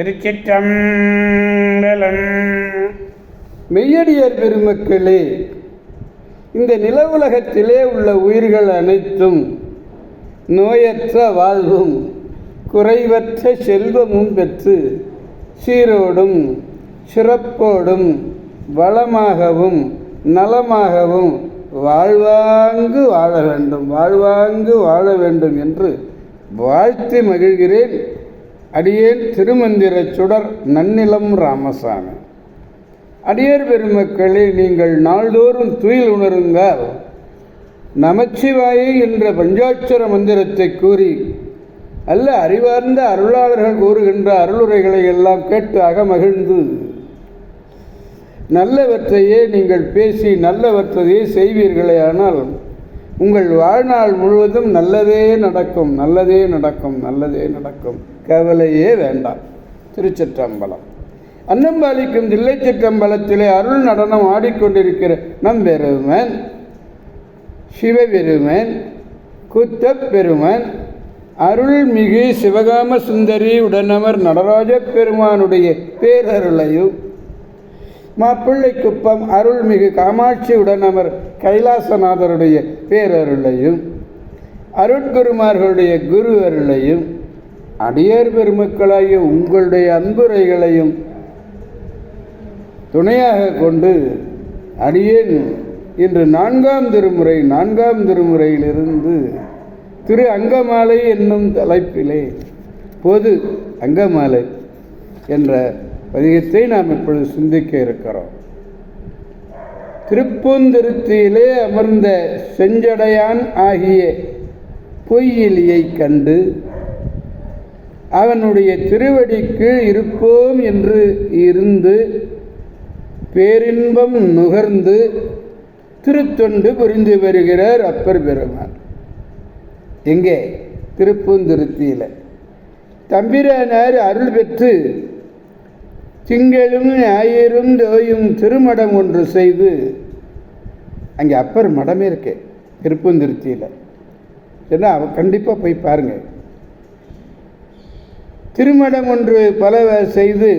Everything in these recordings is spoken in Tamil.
திருச்சிற்றம்பலம். மெய்யடியார் பெருமக்களே, இந்த நில உலகத்திலே உள்ள உயிர்கள் அனைத்தும் நோயற்ற வாழ்வும் குறைவற்ற செல்வமும் பெற்று சீரோடும் சிறப்போடும் வளமாகவும் நலமாகவும் வாழ்வாங்கு வாழ வேண்டும் என்று வாழ்த்தி மகிழ்கிறேன். அடியேன் திருமந்திர சுடர் நன்னிலம் ராமசாமி. அடியார் பெருமக்களே, நீங்கள் நாள்தோறும் துயில் உணருங்கள். நமச்சிவாயை என்ற பஞ்சாட்சர மந்திரத்தை கூறி அல்ல அறிவார்ந்த அருளாளர்கள் கூறுகின்ற அருளுரைகளை எல்லாம் கேட்டு அகமகிழ்ந்து நல்லவற்றையே நீங்கள் பேசி நல்லவற்றையே செய்வீர்களே ஆனால் உங்கள் வாழ்நாள் முழுவதும் நல்லதே நடக்கும், நல்லதே நடக்கும், நல்லதே நடக்கும். கவலையே வேண்டாம். திருச்சிற்றம்பலம். அன்னம்பாலிக்கும் தில்லை சிற்றம்பலத்திலே அருள் நடனம் ஆடிக்கொண்டிருக்கிற நம் பெருமன் சிவபெருமன் குத்தப் பெருமன் அருள்மிகு சிவகாம சுந்தரி உடனமர் நடராஜ பெருமானுடைய பேரருளையும் மாப்பிள்ளைக்குப்பம் அருள்மிகு காமாட்சி உடனமர் கைலாசநாதருடைய பேரருளையும் அருட்குருமார்களுடைய குரு அருளையும் அடியார் பெருமக்களாகிய உங்களுடைய அன்புரைகளையும் துணையாக கொண்டு அடியேன் இன்று நான்காம் திருமுறையிலிருந்து திரு அங்கமாலை என்னும் தலைப்பிலே பொது அங்கமாலை என்ற பதிகத்தை நாம் இப்பொழுது சிந்திக்க இருக்கிறோம். திருப்பூந்திருத்தியிலே அமர்ந்த செஞ்சடையான் ஆகிய பொய்யிலியை கண்டு அவனுடைய திருவடிக்கு இருப்போம் என்று இருந்து பேரின்பம் நுகர்ந்து திருத்தொண்டு புரிந்து வருகிறார் அப்பர் பெருமான். எங்கே? திருப்பூந்திருத்தியில். தம்பிரானார் அருள் பெற்று திங்களும் ஞாயிறும் தோயும் திருமடம் ஒன்று செய்து, அங்கே அப்பர் மடமே இருக்கு திருப்பூந்திருத்தியில். ஏன்னா அவ கண்டிப்பாக போய் பாருங்க. திருமடம் ஒன்று பல செய்து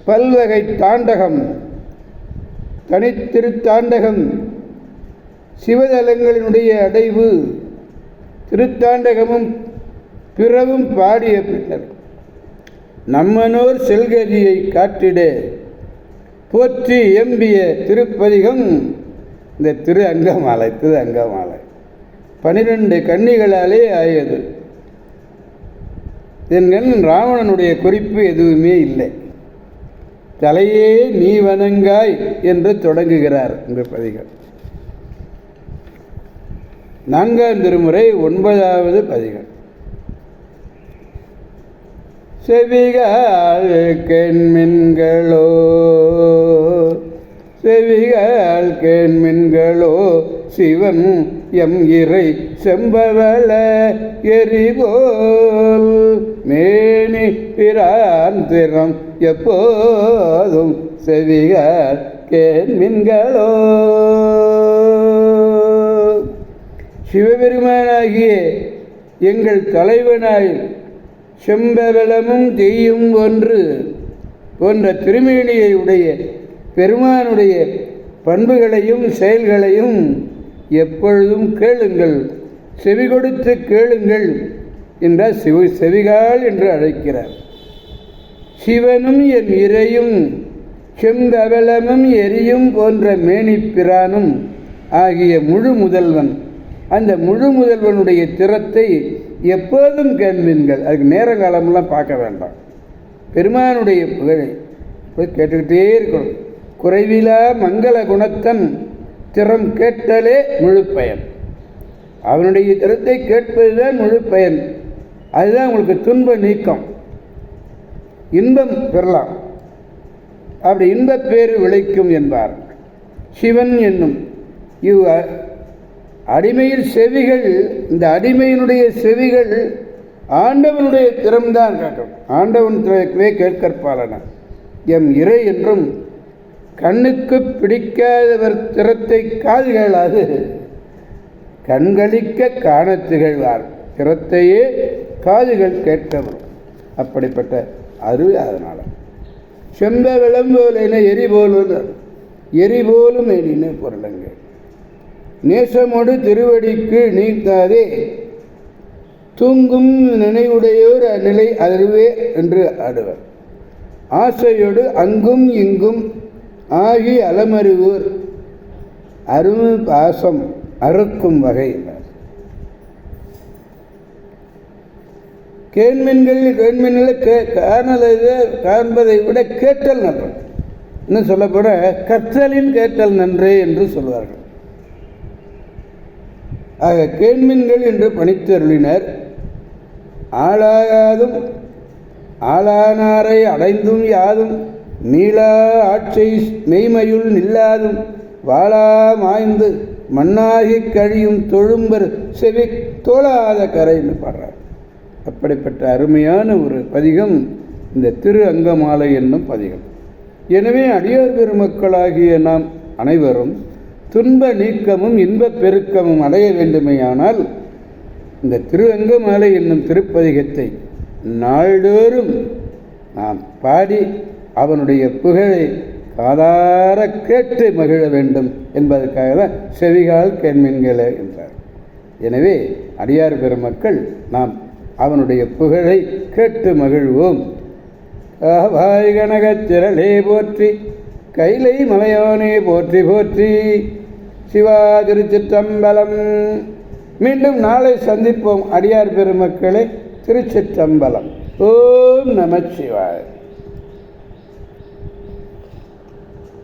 பல்வகை தாண்டகம், தனித்திருத்தாண்டகம், சிவதலங்களினுடைய அடைவு, திருத்தாண்டகமும் பிறவும் பாடிய பின்னர் நம்மனோர் செல்கதியை காட்டிட போற்றி எம்பிய திருப்பதிகம் இந்த திரு அங்கமாலை. 12 கன்னிகளாலே ஆயது. இதன் ராவணனுடைய குறிப்பு எதுவுமே இல்லை. தலையே நீ வணங்காய் என்று தொடங்குகிறார் இந்த பதிகம். 4ஆம் திருமுறை 9வது பதிகம். செவிகள் கேண்மின்களோ சிவன் எம் இறை செம்பவள எரிபோல் மேனி பிராந்திரம் எப்போதும் செவிகள் கேண்மின்களோ. சிவபெருமானாகிய எங்கள் தலைவனாய் செம்பவளமும் தீயும் போன்ற திருமேனியை உடைய பெருமானுடைய பண்புகளையும் செயல்களையும் எப்பொழுதும் கேளுங்கள், செவி கொடுத்து கேளுங்கள் என்றால் செவிகால் என்று அழைக்கிறார். சிவனும் என் இறையும் செம்பவளமும் எரியும் போன்ற மேனிப்பிரானும் ஆகிய முழு முதல்வன், அந்த முழு முதல்வனுடைய திறத்தை எப்போதும் கேள்வீன்கள். அதுக்கு நேரங்காலமெல்லாம் பார்க்க வேண்டாம். பெருமானுடைய புகழை போய் கேட்டுக்கிட்டே இருக்கணும். குறைவிலா மங்கள குணத்தன் திறம் கேட்டலே முழு பயன். அவனுடைய திறத்தை கேட்பதுதான் முழு பயன். அதுதான் உங்களுக்கு துன்ப நீக்கம், இன்பம் பெறலாம். அப்படி இன்பப் பேறு விளைக்கும் என்பார். சிவன் என்னும் இவ் அடிமையில் செவிகள், இந்த அடிமையினுடைய செவிகள் ஆண்டவனுடைய திறம்தான் கேட்கும். ஆண்டவன் கேட்கற்பாலன எம் இறை என்றும் கண்ணுக்கு பிடிக்காதவர் திறத்தை காதுகளாது கண்களிக்க காண திகழ்வார். திறத்தையே காதுகள் கேட்கவர். அப்படிப்பட்ட அருள். அதனால் செம்ப விளம்போல் என எரிபோலும் எனின்னு பொருளுங்க. நேசமோடு திருவடிக்கு நீக்காதே தூங்கும் நினைவுடையோர் நிலை அதுவே என்று ஆடுவர். ஆசையோடு அங்கும் இங்கும் ஆகி அலமறிவோர் அருள் பாசம் அறுக்கும் வகை. கேள்மின்களை காண்பதை விட கேட்டல் நன்று. இன்னும் சொல்லப்போட கற்றலின் கேட்டல் நன்றே என்று சொல்வார்கள். ஆக கேள்மின்கள் என்று பணித்தருளினர். ஆளாயாதும் ஆளானாரை அடைந்தும் யாதும் மீளா ஆட்சை மெய்மையுள் நில்லாதும் வாழா மாய்ந்து மண்ணாகி கழியும் தொழும்பர் செவி தோளாத கரைன்னு பாடுறார். அப்படிப்பட்ட அருமையான ஒரு பதிகம் இந்த திரு அங்கமாலை என்னும் பதிகம். எனவே அடியார் பெருமக்களாகிய நாம் அனைவரும் துன்ப நீக்கமும் இன்பப் பெருக்கமும் அடைய வேண்டுமையானால் இந்த திரு அங்கமாலை என்னும் திருப்பதிகத்தை நாள்தோறும் நாம் பாடி அவனுடைய புகழை காதார கேட்டு மகிழ வேண்டும் என்பதற்காக தான் செவிகால் கேள்மீன்களே என்றார். எனவே அடியார் பெருமக்கள் நாம் அவனுடைய புகழை கேட்டு மகிழ்வோம். காவாய் கனகத் திரளே போற்றி, கைலை மலையானே போற்றி போற்றி. சிவா திருச்சிற்றம்பலம். மீண்டும் நாளை சந்திப்போம் அடியார் பெருமக்களே. திருச்சிற்றம்பலம். ஓம் நமச்சிவாய.